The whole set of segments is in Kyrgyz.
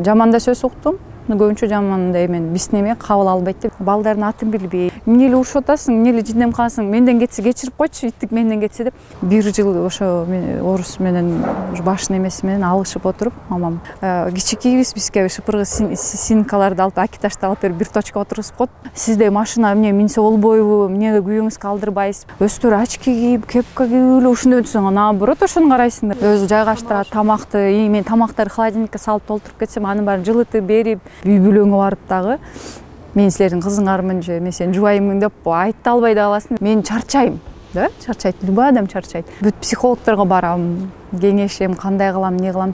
жаман да сөз уктум. Көбүнчө жамандай эмен биз неме кабыл албайт деп. Балдардын атын билбей, эмне эле урушуп атасың, эмне эле жиндем каласың, менден кетсе кечирип койчу, иттик менден кетсе деп. 1 жыл ошо орус менен баш немеси менен алышып отуруп, мамам кичикейбиз, бизге шыпыргы синкаларды алып, акиташты алып берип 1 точка отургузуп коет. Сизде машина эмне минсе болбойбу, эмнеге күйөөңүз калдырбайсыз? Өстөр очки кийип, кепка кийип эле ушундай өтсөң, наоборот ошону карайсың. Өзү жайгаштырат, тамакты, мен тамактарды холодильникке салып толтуруп кетсем, анын баарын жылытып берип, үй бүлөңө барып дагы мен силердин кызыңармын же мен сенин жубайыммын деп айта албай да каласың. Мен чарчайм, да? Чарчайт, любой адам чарчайт. Бүт психологторго барам, кеңешем, кандай кылам, эмне кылам.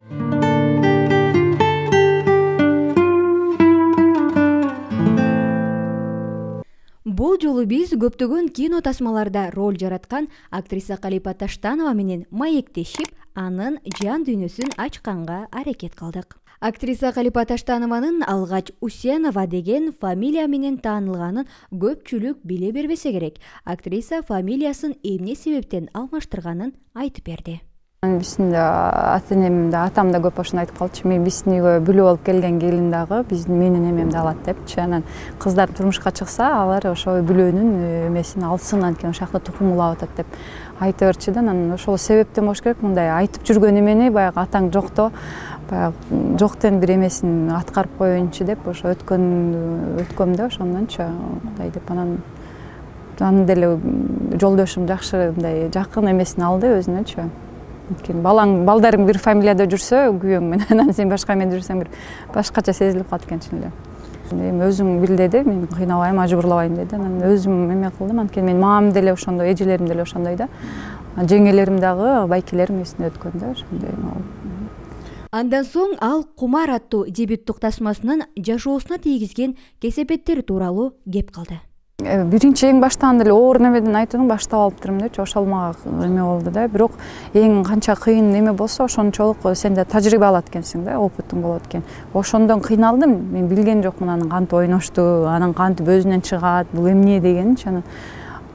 Бул жолу биз көптөгөн кино тасмаларда роль жараткан актриса Калипа Таштанова менен маектешип, анын жан дүйнөсүн ачканга аракет кылдык. Актриса Калипа Таштанованын алгач Усенова деген фамилия менен таанылганын көпчүлүк биле бербесе керек. Актриса фамилиясын эмне себептен алмаштырганын айтып берди. Биздин ата-энем да, атам да көп ошону айтып калчу. Мен биздин үйгө бүлө болуп келген келин дагы менин эмемди алат депчи. Анан кыздар турмушка чыкса, алар ошо бүлөнүн эмесин алсын, анткени ошол жакта тукум улап атат деп айта берчү да. Анан ошол себептен болуш керек, мындай айтып жүргөн эмени баягы атаң жокто, баягы жоктен бир эмесин аткарып коеюнчу деп ошо өткөмдө ошондончу мындай деп. Анан деле жолдошум жакшы мындай жакын эмесин алды өзүнөчү. Анткени балдарың бир фамилияда жүрсө, күйөөң менен, анан сен башка эмеде жүрсөң бир башкача сезилип калат экен чын эле. Эми өзүң бил деди, мен кыйнабайм, ажбурлабайм деди. Анан өзүм эме кылдым, анткени менин мамам деле ошондой, эжелерим деле ошондой да. Жеңелерим дагы, байкелерим эсине өткөн да, ошондой. Андан соң ал Кумар аттуу дебюттук тасмасынын жашоосуна тийгизген кесепеттери тууралуу кеп калды. Биринчи эң баштан деле оор немеден айтууну баштап алыптырмын депчи. Ошол мага эме болду да. Бирок эң канча кыйын неме болсо, ошончолук сен да тажрыйба алат экенсиң да, опытың болот экен. Ошондон кыйналдым. Мен билген жокмун анын кантип ойношту, анын кантип өзүнөн чыгат, бул эмне дегенчи.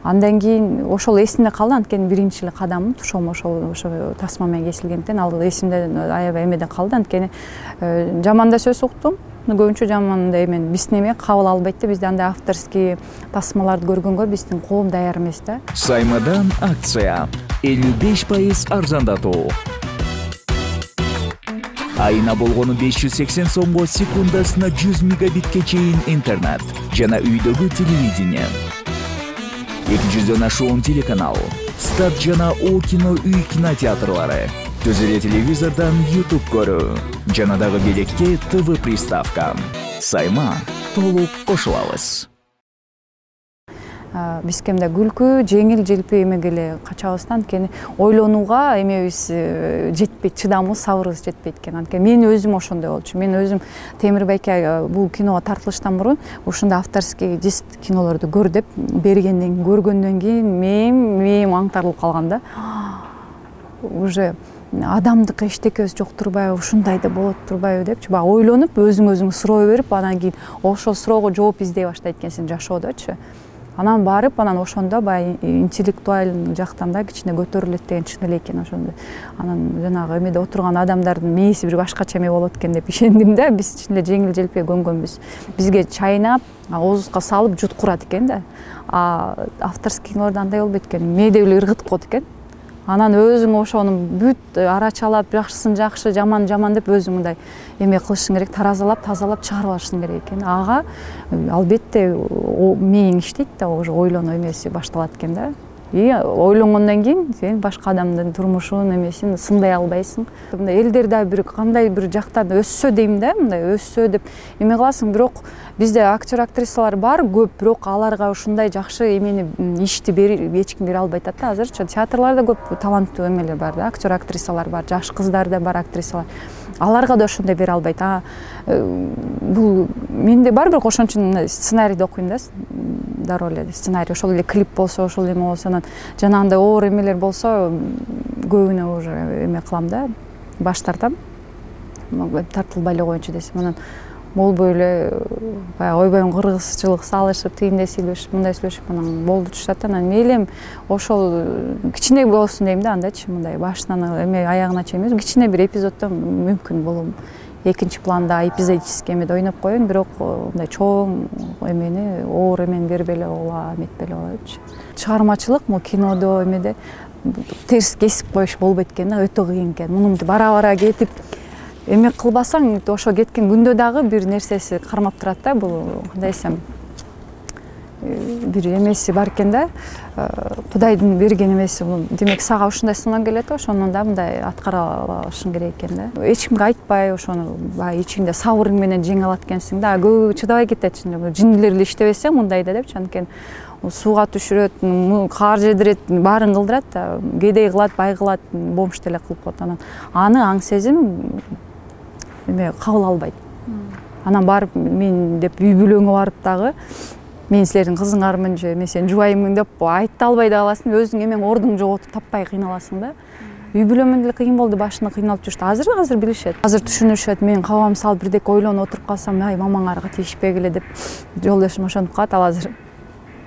Андан кийин ошол эсимде калды, анткени биринчи эле кадамым тушом ошо тасма менен кесилгенден ал эсимде аябай эмеде калды. Анткени жаман да сөз уктум. Көбүнчө жамандай эмен биз неме кабыл албайт да, бизде андай авторский тасмаларды көргөнгө биздин коом даяр эмес да. Саймадан акция 55% арзандатуу. Айына болгону 580 сомго секундасына 100 мегабитке чейин интернет жана үйдөгү телевидение. 200дөн ашуун телеканал, Стат жана О кино үй кинотеатрлары. Түзеле телевизордан YouTube көрүү. Жана дагы белекке ТВ приставка. Сайма толук кошулабыз. Биз кемде күлкү, жеңил желпи эмеге эле качабыздан, анткени ойлонууга эмебиз жетпейт, чыдамыбыз, сабырыбыз жетпейт экен. Анткени мен өзүм ошондой болчу. Мен өзүм Темир байке бул киного тартылыштан мурун ушундай авторский диск кинолорду көр деп көргөндөн кийин мээм аңтарылып калган да. Уже адамдык эчтекебиз жок турбайбы, ушундай да болот турбайбы депчи, баягы ойлонуп, өзүң суроо берип, анан кийин ошол суроого жооп издей баштайт экенсиң жашоодочу. Анан барып, анан ошондо баягы интеллектуалдык жактан да кичине көтөрүлөт деген чын эле экен ошондо. Анан жанагы эмеде отурган адамдардын мээси бир башкача эме болот экен деп ишендим да. Биз чын эле жеңил желпи көнгөнбүз. Бизге чайнап, оозубузга салып жуткурат экен да. Авторский кинолордо андай болбойт экен. Мээде эле ыргытып коет экен. Анан өзүң ошону бүт арачалап, жакшысын жакшы, жаман жаман деп өзүң мындай эме кылышың керек, таразалап, тазалап чыгарып алышың керек экен. Ага албетте мээң иштейт да, уже ойлонуу эмеси башталат экен да. Ойлонгондон кийин сен башка адамдын турмушун эмесин сындай албайсың. Мындай элдер да бир кандай бир жактан өссө дейм да, мындай өссө деп эме кыласың. Бирок бизде актер актрисалар бар көп, бирок аларга ушундай жакшы эмени ишти эч ким бере албай атат да. Азырчы театрларда көп таланттуу эмелер бар да, актер актрисалар бар, жаш кыздар да бар актрисалар. Аларга да ошондой бере албайт. Бул менде бар, бирок ошон үчүн сценарийди окуйм да. Дароо эле сценарий, ошол эле клип болсо, ошол эме болсо, анан жанагындай оор эмелер болсо көбүнө уже эме кылам да, баш тартам. Тартылбай эле коеюнчу десем, анан болбой эле баягы ойбойм кыргызчылык салышып, тигиндей сүйлөшүп, мындай сүйлөшүп, анан болду түшүп, анан мейлем ошол кичине болсун дейм да, андайчы, мындай башынан эме аягына чейин эмес, кичине бир эпизоддо мүмкүн болом. экинчи планда эпизодический эмеде ойноп коеюн, бирок мындай чоң эмени, оор эмени бербей эле оола эметпей эле ала депчи. Чыгармачылык могу кинодо эмеде терс кесип коюш болбойт экен да, өтө кыйын экен. Муну бара кетип эме кылбасаң, ошо кеткен күндө дагы бир нерсеси кармап турат да. Бул кандай десем, бир эмеси бар экен да, Кудайдын берген эмеси. Демек сага ушундай сыноо келет, ошону да мындай аткара алышың керек экен да. Эч кимге айтпай, ошону баягы ичиңде сабырың менен жеңе алат экенсиң да. Көбү чыдабай кетет, жиндилер эле иштебесе мындайда депчи, анткени сууга түшүрөт, кар жедирет, баарын кылдырат да, кедей кылат, бай кылат, бомж деле кылып коет. Анан аны аң сезим эме кабыл албайт. Анан барып мен деп үй бүлөңө барып дагы мен силердин кызыңармын же мен сенин жубайыммын деп айта албай да каласың, өзүң эмең ордуң жоготуп таппай кыйналасың да. Үй бүлөмөн деле кыйын болду, башында кыйналып жүрүштү. Азыр билишет. Азыр түшүнүшөт. Мен кабам салып бирдеке ойлонуп отуруп калсам, ай мамаңарга тийишпегиле деп жолдошум ошентип калат. Ал азыр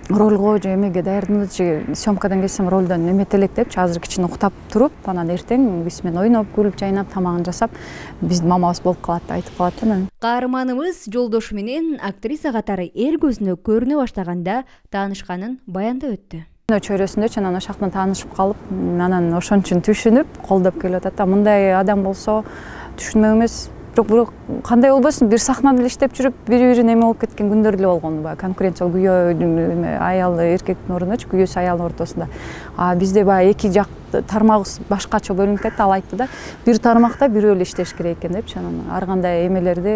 ролго же эмеге даярданат же съемкадан келсем ролдон эмете элек депчи, азыр кичине уктап туруп, анан эртең биз менен ойноп, күлүп, жайнап, тамагын жасап, биздин мамабыз болуп калат деп айтып калат да. Каарманыбыз жолдошу менен актриса катары эл көзүнө көрүнө баштаганда таанышканын баяндап өттү. Чөйрөсүндө анан ошол жактан таанышып калып, анан ошон үчүн түшүнүп, колдоп келип атат да. Мындай адам болсо түшүнмөк эмес. Бирок кандай болбосун, бир сахнада иштеп жүрүп, бири-бирин эме болуп кеткен күндөр деле болгон. Конкуренция күйөө аял эркектин ордундачы, күйөөсү аялдын ортосунда. Бизде баягы эки жак тармагыбыз башкача бөлүнүп кетти. Ал айтты да, бир тармакта бирөө эле иштеш керек экен депчи. Анан ар кандай эмелерди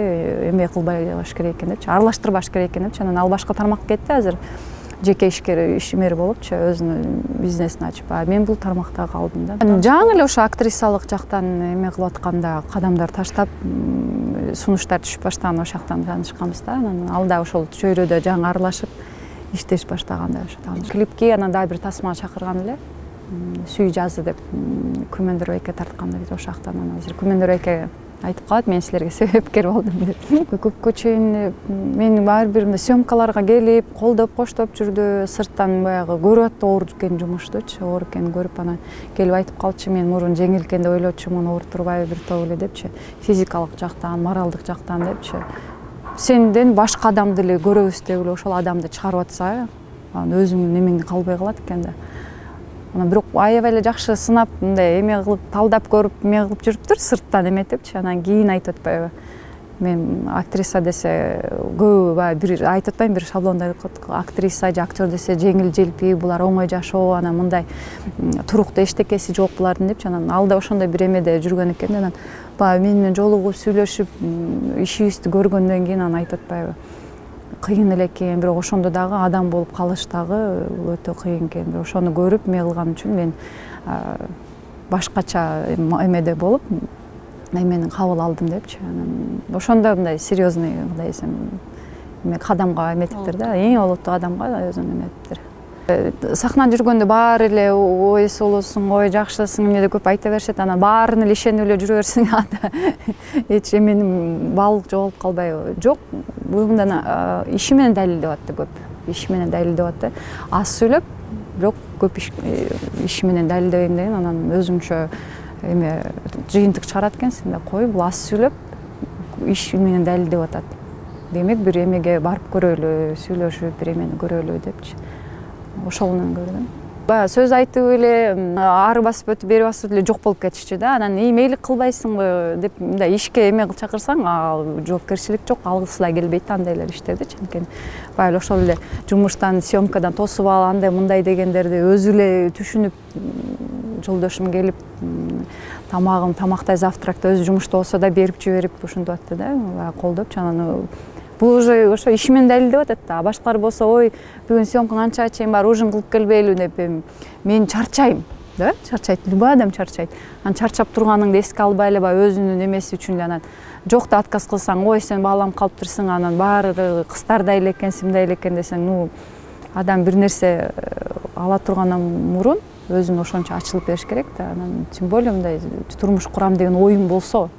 эме кылбай эле керек экен депчи, аралаштырбаш керек экен депчи. Анан ал башка тармакка кетти, азыр жеке ишмер болупчу, өзүнүн бизнесин ачып. Мен бул тармакта калдым да. Жаңы эле ошо актрисалык жактан эме кылып атканда кадамдар таштап, сунуштар түшүп баштаган, ошол жактан таанышканбыз да. Анан ал да ошол чөйрөдө жаңы аралашып иштеш баштаганда ошо тааныш. Клипке анан дагы бир тасмага чакырган эле. Сүй жазы деп Күмөндөр байке тартканда биз ошол жактан анан азыр Күмөндөр байке айтып калат, мен силерге себепкер болдум деп. Көпкө чейин мен ар бир съемкаларга келип, колдоп, коштоп жүрдү. Сырттан баягы көрүп атты, оор экен жумуштучу, оор экенин көрүп, анан келип айтып калчу, мен мурун жеңил экен деп ойлочумун, оор турбайбы бир топ эле депчи. Физикалык жактан, моралдык жактан депчи. Сенден башка адамды эле көрөбүз деп эле ошол адамды чыгарып атса, анан өзүңдүн немеңди калбай калат экен да. Бирок аябай эле жакшы сынап, мындай эме кылып, талдап көрүп, эме кылып жүрүптүр, сырттан эметипчи. Анан кийин айтып атпайбы. Мен актриса десе көбү баягы бир айтып атпайм, бир шаблондо актриса же актер десе жеңил желпи, булар оңой жашоо, анан мындай туруктуу эчтекеси жок булардын депчи. Анан ал да ошондой бир эмеде жүргөн экен. Анан баягы мен менен жолугуп, сүйлөшүп, ишибизди көргөндөн кийин анан айтып атпайбы. Кыйын эле экен, бирок ошондо дагы адам болуп калыш дагы өтө кыйын экен. Ошону көрүп, эме кылган үчүн мен башкача эмеде болуп, эмени кабыл алдым депчи. Анан ошондо мындай серьезный, мындай десем, эме кадамга эметиптир да, эң олуттуу адамга өзүн эметиптир. Сахнада жүргөндө баары эле ой солосуң, ой жакшысың эмне деп көп айта беришет. Анан баарына эле ишенип эле жүрө берсең, анда эч эменин баалык жоголуп калбайбы? Жок, мындан иши менен далилдеп атты көп. Иши менен далилдеп атты. Аз сүйлөп, бирок көп иши менен далилдебейм деген, анан өзүңчө эме жыйынтык чыгарат экенсиң да, кой, бул аз сүйлөп, иши менен далилдеп атат. Демек бир эмеге барып көрөлү, сүйлөшүп, бир эмени көрөлү депчи. Ошолунан көрдүм. Баягы сөз айтып эле, ары басып өтүп, бери басып эле жок болуп кетишчү да. Анан мейли кылбайсыңбы деп мындай ишке эме чакырсаң, жоопкерчилик жок, алгысы да келбейт андай эле иштерди. Анткени баягы ошол эле жумуштан, съемкадан тосуп ал, андай мындай дегендерди өзү эле түшүнүп, жолдошум келип, тамактай завтракты өзү жумушта болсо да берип жиберип ушинтип атты да, колдопчу. Анан бул уже ошо иши менен далилдеп атат да. Башкалар болсо, ой, бүгүн съемкаң анча чейин бар, ужин кылып келбейлүү деп, мен чарчайм да, чарчайт, любой адам чарчайт. Анан чарчап турганыңды эске албай эле баягы өзүнүн эмеси үчүн эле анан жок да отказ кылсаң, ой, сен бааланып калыптырсың, анан баары кыздардай эле экенсиң, мындай эле экен десең, адам бир нерсе ала тургандан мурун өзүн ошончо ачылып бериш керек да. Анан тем более мындай турмуш курам деген оюң болсо,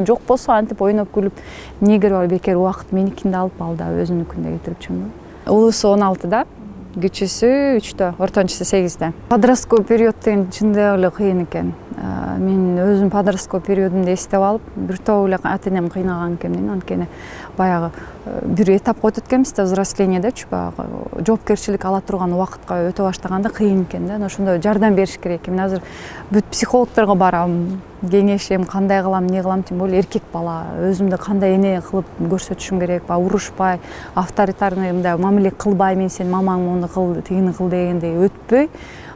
жок болсо антип ойноп күлүп, эмне кереги бар, бекер убакыт меникинде алып, ал да өзүнүкүндө кетирип. Улуусу 16-да, кичүүсү 3-тө, ортончусу 8-де. Подростковый период деген чындап эле кыйын экен. Мен өзүм подростковый периодумда эстеп алып, бир топ эле ата энем кыйнаган экен мени. Анткени баягы бир этапка өтүп кеткенбиз да, взрослениедечи, баягы жоопкерчилик ала турган убакытка өтө баштаганда кыйын экен да. Ошондо жардам бериш керек. Мен азыр бүт психологторго барам, кеңешем, кандай кылам, эмне кылам, тем более эркек бала, өзүмдү кандай эне кылып көрсөтүшүм керек, урушпай, авторитарный мындай мамиле кылбай, мен сенин мамаң муну кыл, тигини кыл дегендей өтпөй,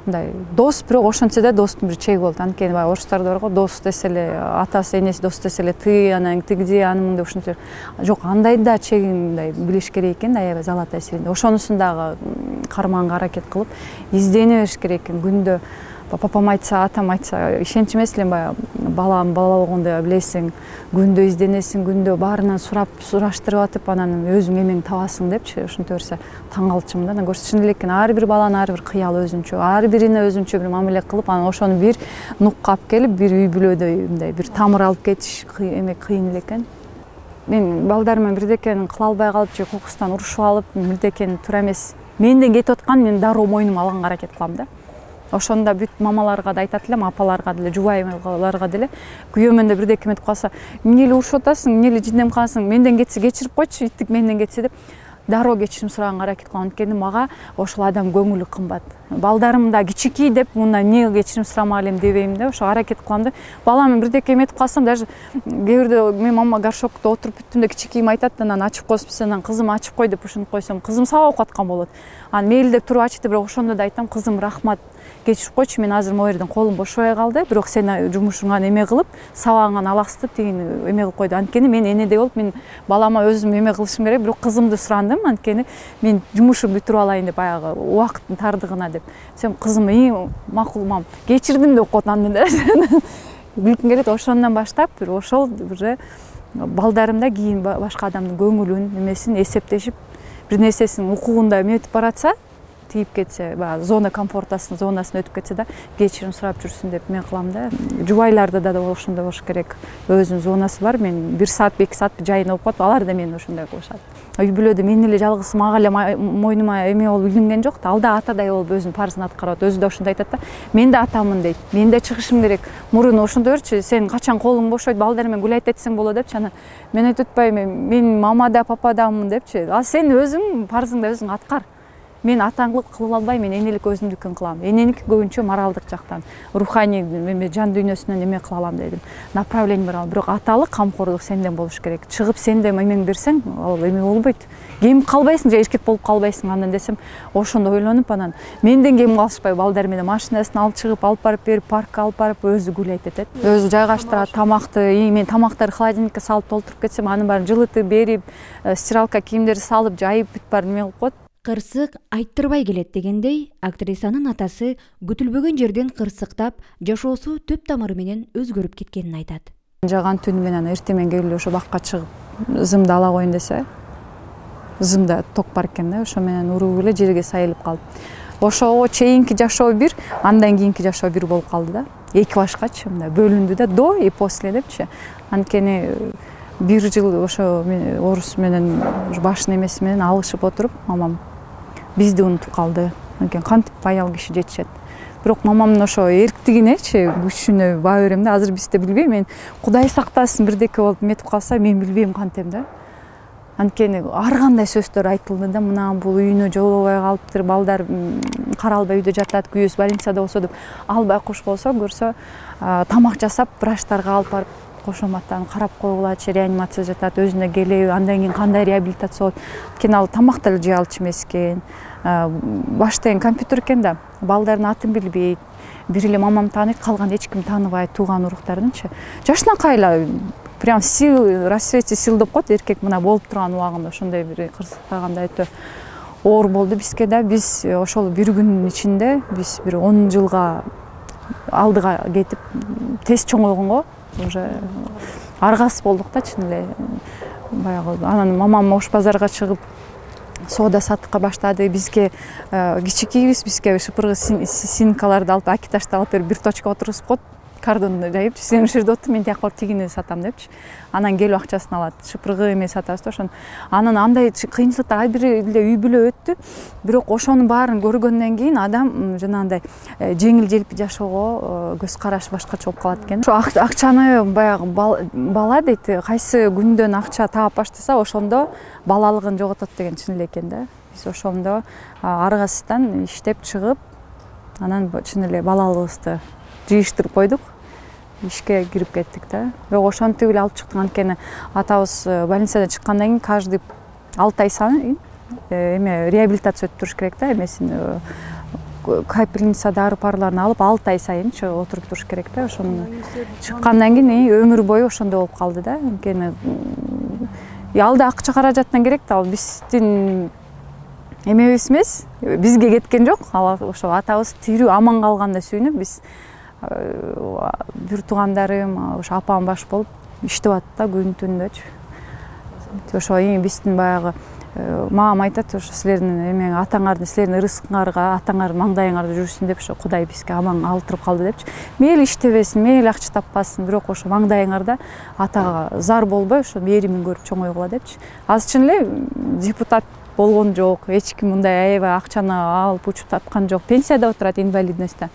мындай дос, бирок ошентсе да достун бир чеги болот. Анткени баягы орустарда бар го, дос десе эле атасы, энеси дос десе эле ты, анан тигди, анын деп ушинтип. Жок, андай да чегин мындай билиш керек экен да, аябай золотая середина. Ошонусун дагы кармаганга аракет кылып, издене бериш керек экен. Күндө папам айтса, атам айтса, ишенч эмес элем, баягы балам бала болгондо билесиң, күндө изденесиң, күндө баарынан сураштырып атып, анан өзүң эмең табасың депчи, ошентип берсе таң калчумун да. Анан көрсө чын эле экен, ар бир баланын ар бир кыялы өзүнчө, ар бирине өзүнчө бир мамиле кылып, анан ошону бир нукка алып келип, бир үй бүлөдөй мындай бир тамыр алып кетиш кыйын эле экен. Мен балдарым бирдекени кыла албай калып же кокустан урушуп алып, бирдекени туура эмес, менден кетип аткан, мен дароо мойнума алганга аракет кылам да. Ошондо бүт мамаларга да айтат элем, апаларга деле, жубайларга деле, күйөөмөн да бирдеке эметип калса, эмне эле урушуп атасың, эмне эле жиндем каласың, менден кетсе кечирип койчу, иттик менден кетсе деп, дароо кечирим сураганга аракет кылам. Анткени мага ошол адам көңүлү кымбат. Балдарым да кичикей деп, мына эмне кечирим сурамак элем дебейм да, ошо аракет кылам да. Балам бирдеке эметип калсам, даже кээ бирде мен мама горшокто отуруп бүттүм да, кичикейим айтат, анан ачып коюп, анан кызым ачып кой деп ушинтип койсом, кызым сабак окуп аткан болот. Анан мейли деп туруп ачты, бирок ошондо да айтам, кызым рахмат, кечирип койчу, мен азыр могу жерден колум бошобой калды, бирок сен жумушуңан эме кылып, сабагыңан алаксытып тигини эме кылып койду. Анткени мен энедей болуп, мен балама өзүм эме кылышым керек, бирок кызымды сурандым, анткени мен жумушумду бүтүрүп алайын деп, баягы убакыттын тардыгына деп. Сен кызым, макул мам, кечирдим деп коет аны да. Билгим келет, ошондон баштап ошол уже балдарымда кийин башка адамдын көңүлүн, эмесин эсептешип, бир нерсесин укугунда эметип баратса, тийип кетсе, зона комфортасын, зонасын өтүп кетсе да, кечирим сурап жүрсүн деп мен кылам да. Жубайларда да ошондой болуш керек. Өзүнүн зонасы бар. Мен 1 саат, 2 саат жайын окуп атып, алар да мени ошондой кылышат. Үй бүлөдө мен эле жалгыз, мага эле мойнума эме болуп үйлөнгөн жок да, ал да атадай болуп өзүнүн парызын аткарып атат. Өзү да ошондой айтат да, мен да атамын дейт. Мен да чыгышым керек. Мурун ошондой берчи, сен качан колуң бошойт, балдар менен гулять этсең болот депчи. Анан мен айтып атпайбы, мен мама да, папа дамын депчи. А сен өзүң парызыңды өзүң аткар. Мен атаңлык кылып албайм, мен энелик өзүмдүкүн кылам. Энелик көбүнчө моралдык жактан, руханий жан дүйнөсүнөн эме кыла алам дедим. Направление бар, бирок аталык, камкордук сенден болуш керек. Чыгып сен да эмең берсең, ал эме болбойт. Кем калбайсың, же эркек болуп калбайсың андан десем, ошондо ойлонуп, анан менден кем калышпай балдар менен машинасын алып чыгып, алып барып берип, паркка алып барып, өзү гулять этет. Өзү жайгаштырат тамакты, мен тамактарды холодильникке салып толтуруп кетсем, анын баарын жылытып берип, стиралка кийимдерди салып, жайып бүт баарын эме кылып коет. Кырсык айттырбай келет дегендей, актрисанын атасы күтүлбөгөн жерден кырсыктап, жашоосу төп тамыры менен өзгөрүп кеткенин айтат. Жаган түнү менен эртең менен келип ошо бакка чыгып, зымды ала коеюн десе, зымда ток бар экен да, ошо менен уруп эле жерге сайылып калып. Ошого чейинки жашоо бир, андан кийинки жашоо бир болуп калды да. Эки башкачы, мындай бөлүндү да, до и после депчи. Анткени 1 жыл ошо орус менен башын эмеси менен алышып отуруп, мамам бизди унутуп калды. Анткени кантип аял киши жетишет. Бирок мамамдын ошо эрктигинечи, күчүнө баа берем да. Азыр бизде билбейм, мен Кудай сактасын бирдеке болуп метип калса, мен билбейм кантем да. Анткени ар кандай сөздөр айтылды да, мына бул үйүнө жолобой калыптыр, балдар каралбай үйдө жатат, күйөөсү больницада болсо деп, албай куш болсо көрсө, тамак жасап, врачтарга алып барып кошоматтан карап койгулачы, реанимацияда жатат, өзүнө келеби, андан кийин кандай реабилитация болот. Анткени ал тамак деле жей алчу эмес экен. Баштайын компьютер экен да, балдардын атын билбейт. Бир эле мамам тааныйт, калган эч ким тааныбайт, тууган уруктардынчы. Жашынакай эле прям сил, рассвете сил деп коет, эркек мына болуп турган убагында ошондой бир кырсыктаганда өтө оор болду бизге да. Биз ошол бир күндүн ичинде биз бир 10 жылга алдыга кетип, тез чоңойгонго уже аргасыз болдук да, чын эле. Баягы анан мамам ош базарга чыгып соода саттыкка баштады. Бизге кичикейбиз, бизге шыпыргы синкаларды алып, акиташты алып берип, бир точка отургузуп коет. кардон жайыпчы, сен ушул жерде отур, мен тияка барып тигини сатам депчи. Анан келип акчасын алат. Шыпыргы эме сатабыз да ошону. Анан андай кыйынчылыктар ар бири эле үй бүлө өттү. Бирок ошонун баарын көргөндөн кийин адам жанагындай жеңил желпи жашоого көз карашы башкача болуп калат экен. Ошо акчаны баягы бала дейт, кайсы күндөн акча таап баштаса ошондо балалыгын жоготот деген чын эле экен да. Биз ошондо аргасыздан иштеп чыгып, анан чын эле балалыгыбызды жыйыштырып койдук. Ишке кирип кеттик да. Бирок ошентип эле алып чыктык. Анткени атабыз больницадан чыккандан кийин каждый 6 ай сайын эме реабилитация өтүп туруш керек да, эмесин капельница дары парларын алып 6 ай сайын отуруп туруш керек да. Ошону чыккандан кийин өмүр бою ошондой болуп калды да. Анткени алда акча каражаттан керек да, ал биздин эмебиз эмес, бизге кеткен жок. Ал ошо атабыз тирүү аман калганда сүйүнүп, биз бир туугандарым, ошо апам баш болуп иштеп атат да күн түндөчү. Ошо биздин баягы мамам айтат, ошо силердин эме атаңардын, силердин ырыскыңарга, атаңар маңдайыңарда жүрсүн деп, ошо Кудай бизге аман алтырып калды депчи. Мейли иштебесин, мейли акча таппасын, бирок ошо маңдайыңарда атага зар болбой, ошо мээримин көрүп чоңойгула депчи. Азыр чын эле депутат болгон жок, эч ким мындай аябай акчаны алып учуп таткан жок. Пенсияда отурат, инвалидностьта.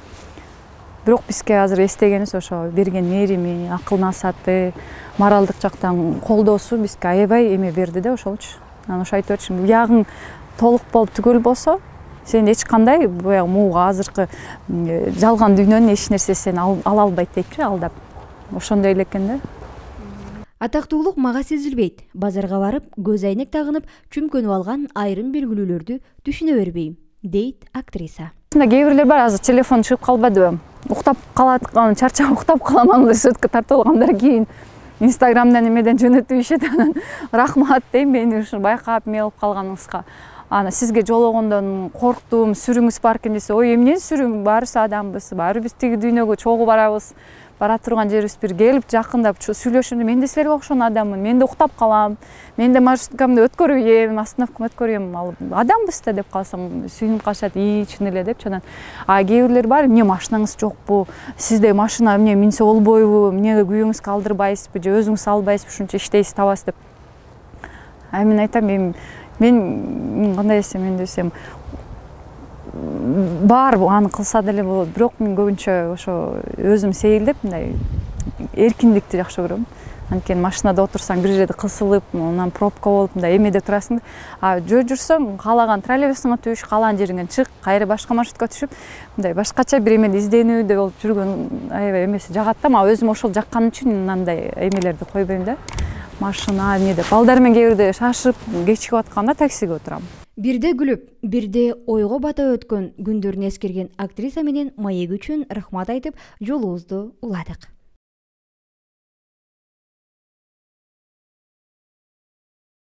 Бирок бизге азыр эстегенибиз ошо берген мээрими, акыл насааты, моралдык жактан колдоосу бизге аябай эме берди да ошолчу. Анан ошо айтып өтчүмүн, биягың толук болуп түгөл болсо, сен эч кандай баягы мууга азыркы жалган дүйнөнүн эч нерсе сени ала албайт депчи, алдап. Ошондой эле экен да. Атактуулук мага сезилбейт. Базарга барып, көз айнек тагынып, чүмкөнүп алган айрым белгилүүлөрдү түшүнө бербейм, дейт актриса. Кээ бирлер бар, азыр телефон чыгып калбадыбы? Уктап калат, чарчап уктап каламан, сөткө тартып алгандан кийин Инстаграмдан эмеден жөнөтүп ишет. Анан рахмат дейм, мени ушу байкап эме кылып калганыңызга. Ана сизге жологондон корктум, сүрүңүз бар экен десе, ой эмне сүрүң, баарыбыз адамбыз, баарыбыз тиги дүйнөгө чогуу барабыз. Бара турган жерибиз бир келип жакындап сүйлөшүндө, мен да силерге окшогон адаммын, мен да уктап калам, мен да маршруткамды өткөрүп ийем, остановкамды өткөрүп ийем, ал адамбыз да деп калсам сүйүнүп калышат, чын эле депчи. Анан кээ бирлер бар, эмне машинаңыз жокпу, сизде машина эмне минсе болбойбу, эмнеге күйөөңүзгө алдырбайсызбы, же өзүңүз албайсызбы, ушунча иштейсиз табасыз деп. Мен айтам, мен кандай десем, мен десем бар, аны кылса деле болот, бирок мен көбүнчө ошо өзүм сейилдеп, мындай эркиндикти жакшы көрөм. Анткени машинада отурсаң бир жерде кысылып, анан пробка болуп, мындай эмеде турасың. Жүрсөң, каалаган троллейбусуңа түш, каалаган жериңен чык, кайра башка маршрутка түшүп, мындай башкача бир эмеде изденүүдө болуп жүргөн аябай эмеси жагат да. Өзүм ошол жаккан үчүн мындай эмелерди койбойм да. Машина эмне деп, балдар менен кээ бирде шашып, кечигип атканда таксиге отурам. Бирде күлүп, бирде ойго бата өткөн күндөрүн эскерген актриса менен маек үчүн рахмат айтып, жолубузду уладык.